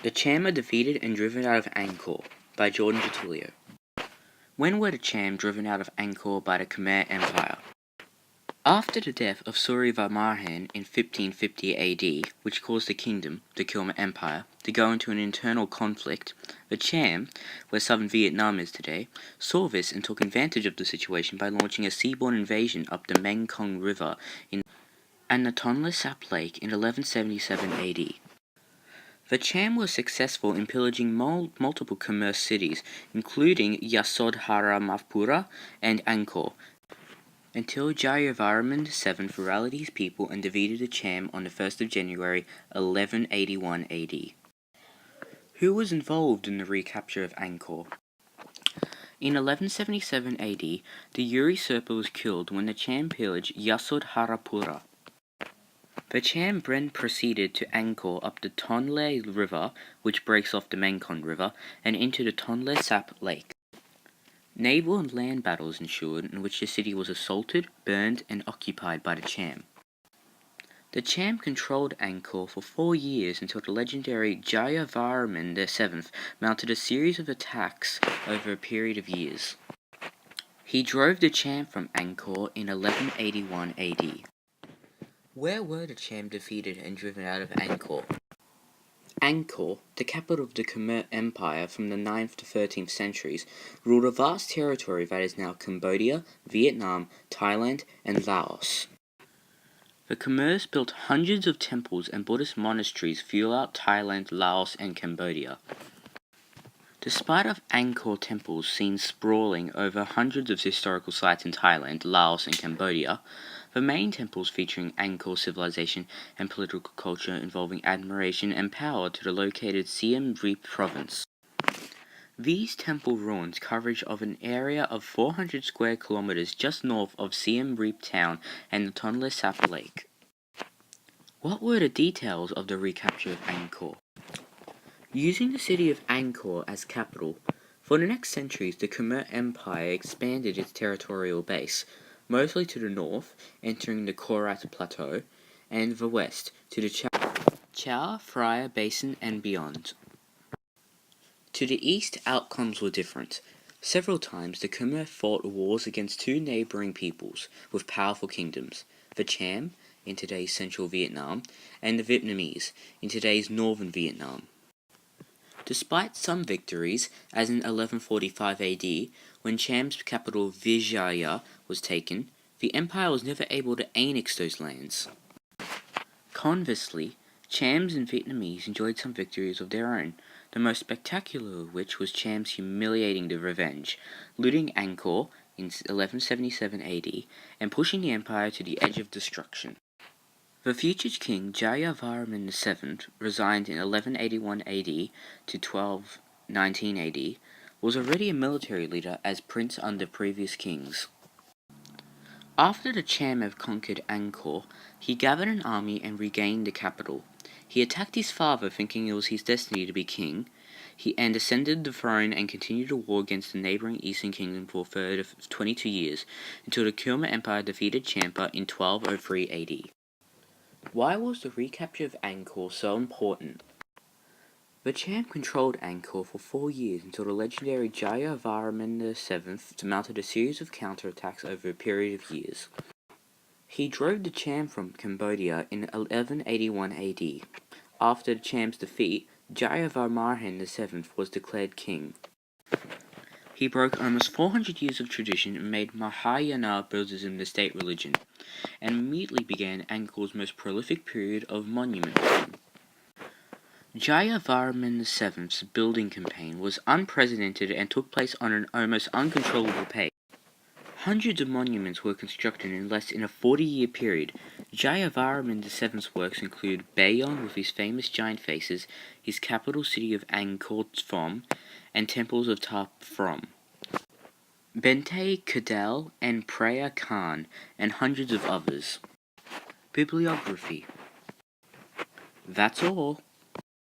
The Cham are defeated and driven out of Angkor by Jordan Getulio. When were the Cham driven out of Angkor by the Khmer Empire? After the death of Surivamarhan in 1550 AD, which caused the kingdom, the Khmer Empire, to go into an internal conflict, the Cham, where southern Vietnam is today, saw this and took advantage of the situation by launching a seaborne invasion up the Mekong River and the Tonle Sap Lake in 1177 AD. The Cham was successful in pillaging multiple Khmer cities, including Yasodhara and Angkor, until Jayavarman VII rallied his people and defeated the Cham on the 1st of January 1181 AD. Who was involved in the recapture of Angkor? In 1177 AD, the usurper was killed when the Cham pillaged Yasodharapura. The Cham then proceeded to Angkor up the Tonle River, which breaks off the Mekong River, and into the Tonle Sap Lake. Naval and land battles ensued in which the city was assaulted, burned, and occupied by the Cham. The Cham controlled Angkor for 4 years until the legendary Jayavarman VII mounted a series of attacks over a period of years. He drove the Cham from Angkor in 1181 AD. Where were the Cham defeated and driven out of Angkor? Angkor, the capital of the Khmer Empire from the 9th to 13th centuries, ruled a vast territory that is now Cambodia, Vietnam, Thailand, and Laos. The Khmers built hundreds of temples and Buddhist monasteries throughout Thailand, Laos, and Cambodia. Despite of Angkor temples seen sprawling over hundreds of historical sites in Thailand, Laos, and Cambodia, the main temples featuring Angkor civilization and political culture involving admiration and power to the located Siem Reap province. These temple ruins coverage of an area of 400 square kilometers just north of Siem Reap town and the Tonle Sap Lake. What were the details of the recapture of Angkor? Using the city of Angkor as capital, for the next centuries the Khmer Empire expanded its territorial base, mostly to the north, entering the Korat Plateau, and the west, to the Chao Phraya Basin and beyond. To the east, outcomes were different. Several times the Khmer fought wars against two neighboring peoples with powerful kingdoms, the Cham, in today's central Vietnam, and the Vietnamese, in today's northern Vietnam. Despite some victories, as in 1145 AD, when Cham's capital Vijaya was taken, the empire was never able to annex those lands. Conversely, Chams and Vietnamese enjoyed some victories of their own, the most spectacular of which was Cham's humiliating the revenge, looting Angkor in 1177 AD, and pushing the empire to the edge of destruction. The future king Jayavarman VII, resigned in 1181 AD to 1219 AD, was already a military leader as prince under previous kings. After the Cham had conquered Angkor, he gathered an army and regained the capital. He attacked his father thinking it was his destiny to be king, and ascended the throne and continued a war against the neighboring eastern kingdom for a further 22 years, until the Khmer Empire defeated Champa in 1203 AD. Why was the recapture of Angkor so important? The Cham controlled Angkor for 4 years until the legendary Jayavarman VII mounted a series of counterattacks over a period of years. He drove the Cham from Cambodia in 1181 AD. After the Cham's defeat, Jayavarman VII was declared king. He broke almost 400 years of tradition and made Mahayana Buddhism the state religion, and immediately began Angkor's most prolific period of monumentism. Jayavarman VII's building campaign was unprecedented and took place on an almost uncontrollable pace. Hundreds of monuments were constructed in less than a 40-year period. Jayavarman VII's works include Bayong with his famous giant faces, his capital city of Angkor Thom, and temples of Ta Phrom, Bente Kadal and Preah Khan, and hundreds of others. Bibliography. That's all.